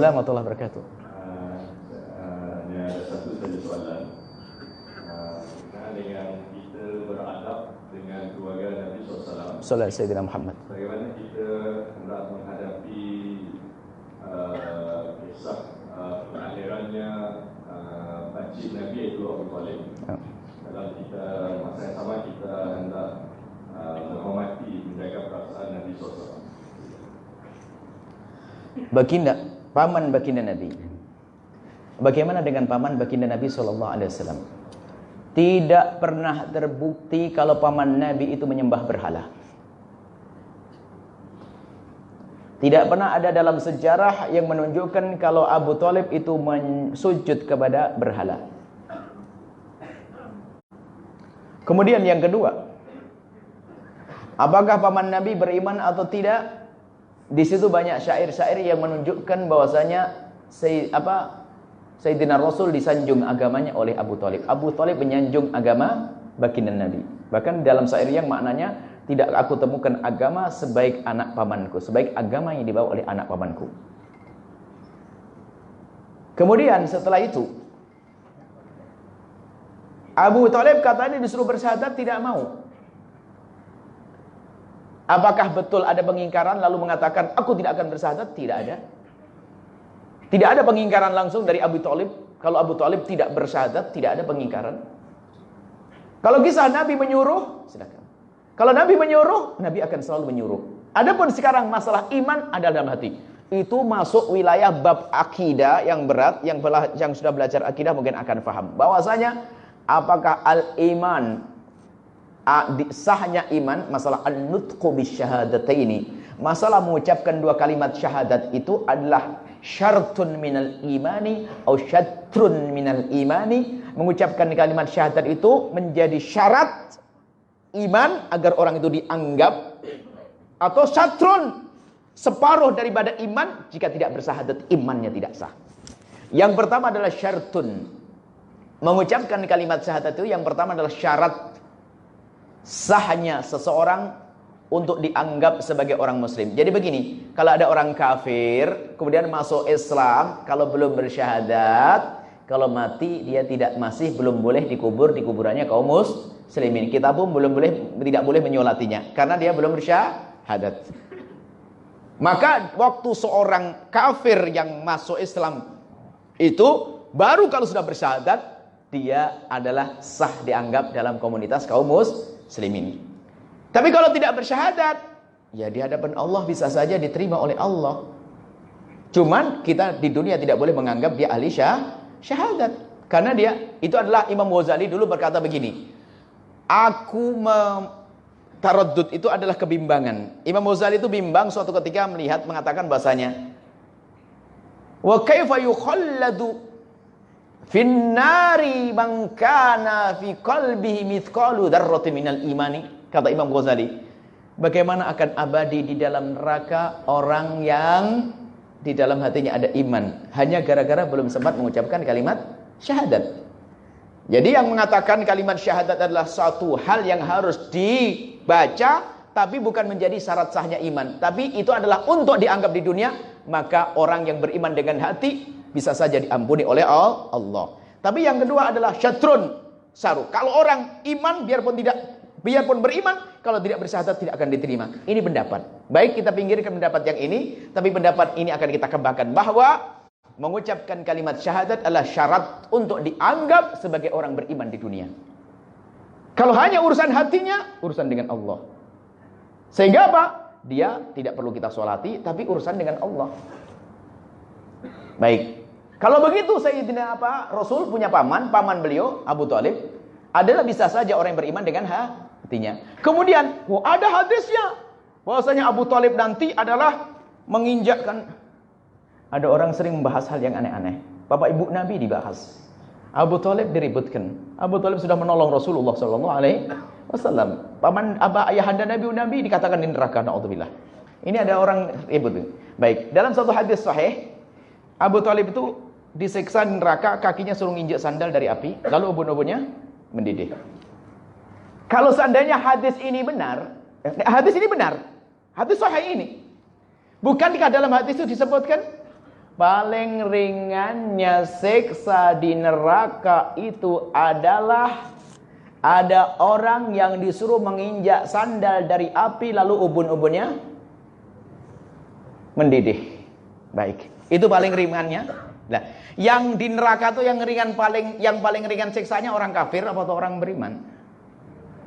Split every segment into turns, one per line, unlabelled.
Waalaikumsalam warahmatullahi wabarakatuh.
Ini ada satu saja soalan. Berkenaan dengan kita beradab dengan keluarga Nabi SAW.
Sallallahu Sayyidina Muhammad.
Bagaimana kita hendak menghadapi kisah pengakhirannya pakcik Nabi iaitu Abu Talib. Dalam kita masa yang sama kita hendak menghormati, menjaga perasaan Nabi SAW.
Baginda, paman baginda Nabi. Bagaimana dengan paman baginda Nabi SAW? Tidak pernah terbukti kalau paman Nabi itu menyembah berhala. Tidak pernah ada dalam sejarah yang menunjukkan kalau Abu Talib itu sujud kepada berhala. Kemudian yang kedua, apakah paman Nabi beriman atau tidak? Di situ banyak syair-syair yang menunjukkan bahwasanya Sayyidina Rasul disanjung agamanya oleh Abu Talib. Abu Talib menyanjung agama baginda Nabi. Bahkan dalam syair yang maknanya, tidak aku temukan agama sebaik anak pamanku, sebaik agama yang dibawa oleh anak pamanku. Kemudian setelah itu, Abu Talib katanya disuruh bersyahadat, tidak mau. Apakah betul ada pengingkaran lalu mengatakan aku tidak akan bersyahadat? Tidak ada. Tidak ada pengingkaran langsung dari Abu Talib. Kalau Abu Talib tidak bersyahadat, tidak ada pengingkaran. Kalau kisah Nabi menyuruh, silakan. Kalau Nabi menyuruh, Nabi akan selalu menyuruh. Adapun sekarang masalah iman ada dalam hati. Itu masuk wilayah bab akidah yang berat, yang sudah belajar akidah mungkin akan paham. Bahwasanya apakah al-iman, sahnya iman, masalah an-nutqu bisyahadataini, masalah mengucapkan dua kalimat syahadat itu adalah syartun minal imani atau syatrun minal imani. Mengucapkan kalimat syahadat itu menjadi syarat iman agar orang itu dianggap, atau syatrun, separuh daripada iman. Jika tidak bersyahadat, imannya tidak sah. Yang pertama adalah syartun. Mengucapkan kalimat syahadat itu yang pertama adalah syarat sahnya seseorang untuk dianggap sebagai orang muslim. Jadi begini, kalau ada orang kafir kemudian masuk Islam, kalau belum bersyahadat, kalau mati dia belum boleh dikubur di kuburannya kaum muslimin. Kita pun tidak boleh menyolatinya karena dia belum bersyahadat. Maka waktu seorang kafir yang masuk Islam itu baru kalau sudah bersyahadat, dia adalah sah dianggap dalam komunitas kaum muslimin. Tapi kalau tidak bersyahadat, ya di hadapan Allah bisa saja diterima oleh Allah. Cuman kita di dunia tidak boleh menganggap dia ahli syahadat. Karena dia, itu adalah Imam Ghazali dulu berkata begini, taraddud itu adalah kebimbangan. Imam Ghazali itu bimbang suatu ketika mengatakan bahasanya, wa kaifa yukhalladu finnari man kana fi qalbihi mithqalu dzarratin minal imani. Kata Imam Ghazali, bagaimana akan abadi di dalam neraka orang yang di dalam hatinya ada iman, hanya gara-gara belum sempat mengucapkan kalimat syahadat. Jadi yang mengatakan kalimat syahadat adalah suatu hal yang harus dibaca, tapi bukan menjadi syarat sahnya iman. Tapi itu adalah untuk dianggap di dunia, maka orang yang beriman dengan hati bisa saja diampuni oleh Allah. Tapi yang kedua adalah syatrun, saru. Kalau orang iman biarpun beriman, kalau tidak bersyahadat tidak akan diterima. Ini pendapat. Baik, kita pinggirkan pendapat yang ini, tapi pendapat ini akan kita kembangkan bahwa mengucapkan kalimat syahadat adalah syarat untuk dianggap sebagai orang beriman di dunia. Kalau hanya urusan hatinya, urusan dengan Allah. Sehingga apa? Dia tidak perlu kita sholati, tapi urusan dengan Allah. Baik. Kalau begitu Sayyidina Rasul punya paman beliau Abu Talib adalah bisa saja orang yang beriman dengan hatinya. Kemudian ada hadisnya bahwasanya Abu Talib nanti adalah menginjakkan. Ada orang sering membahas hal yang aneh-aneh. Bapak ibu Nabi dibahas. Abu Talib diributkan. Abu Talib sudah menolong Rasulullah SAW. Paman ayahanda Nabi dikatakan di neraka. Na'udzubillah. Ini ada orang ribut. Baik, dalam satu hadis sahih, Abu Talib itu disiksa di neraka, kakinya suruh nginjek sandal dari api, lalu ubun-ubunnya mendidih. Kalau seandainya hadis ini benar, hadis sahih ini, bukankah dalam hadis itu disebutkan Paling ringannya siksa di neraka itu adalah ada orang yang disuruh menginjak sandal dari api lalu ubun-ubunnya mendidih. Baik, itu paling ringannya. Nah, yang di neraka itu yang paling ringan siksanya orang kafir atau orang beriman?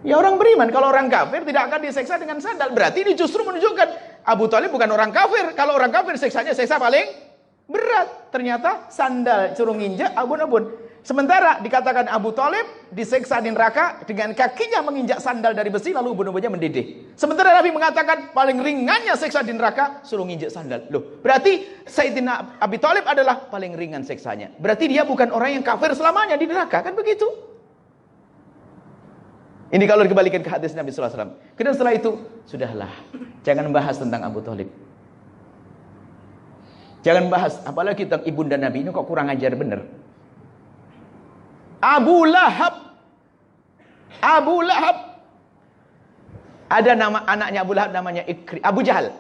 Ya orang beriman. Kalau orang kafir tidak akan disiksa dengan sandal. Berarti ini justru menunjukkan Abu Thalib bukan orang kafir. Kalau orang kafir siksanya siksa paling berat. Ternyata sandal suruh nginjak abun-abun. Sementara dikatakan Abu Thalib disiksa di neraka dengan kakinya menginjak sandal dari besi lalu ubun-ubunnya mendidih. Sementara Nabi mengatakan paling ringannya siksa di neraka suruh nginjak sandal. Loh, berarti Sayyidina Abi Thalib adalah paling ringan siksanya. Berarti dia bukan orang yang kafir selamanya di neraka, kan begitu? Ini kalau dikembalikan ke hadis Nabi sallallahu alaihi wasallam. Kemudian setelah itu, sudahlah, jangan bahas tentang Abu Thalib. Jangan bahas, apalagi tentang ibunda Nabi, ini kok kurang ajar bener. Abu Lahab. Ada nama anaknya Abu Lahab namanya Abu Jahal.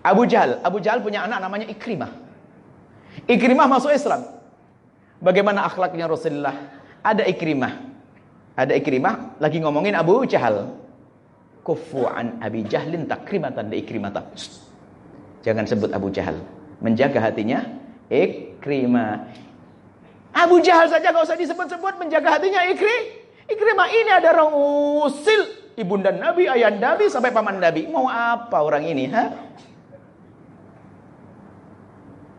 Abu Jahal punya anak namanya Ikrimah. Ikrimah masuk Islam. Bagaimana akhlaknya Rasulullah? Ada Ikrimah lagi ngomongin Abu Jahal. Kufu an Abi Jahlin takrimatan li Ikrimata. Jangan sebut Abu Jahal. Menjaga hatinya Ikrimah. Abu Jahal saja gak usah disebut-sebut, menjaga hatinya Ikrimah. Ini ada orang usil ibunda Nabi, ayah Nabi sampai paman Nabi. Mau apa orang ini,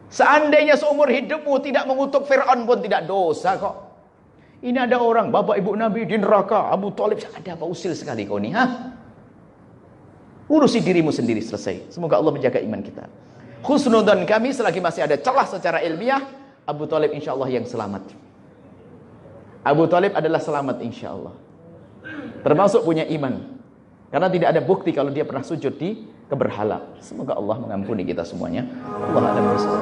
Seandainya seumur hidupmu tidak mengutuk Fir'aun pun tidak dosa kok. Ini ada orang bapak ibu Nabi di neraka, Abu Thalib. Ada apa usil sekali kau ni, Urusi dirimu sendiri, selesai. Semoga Allah menjaga iman kita. Husnudzon kami selagi masih ada celah secara ilmiah, Abu Thalib insyaAllah yang selamat. Abu Thalib adalah selamat insyaAllah. Termasuk punya iman. Karena tidak ada bukti kalau dia pernah sujud di keberhala. Semoga Allah mengampuni kita semuanya. Allah a'lam bishawab.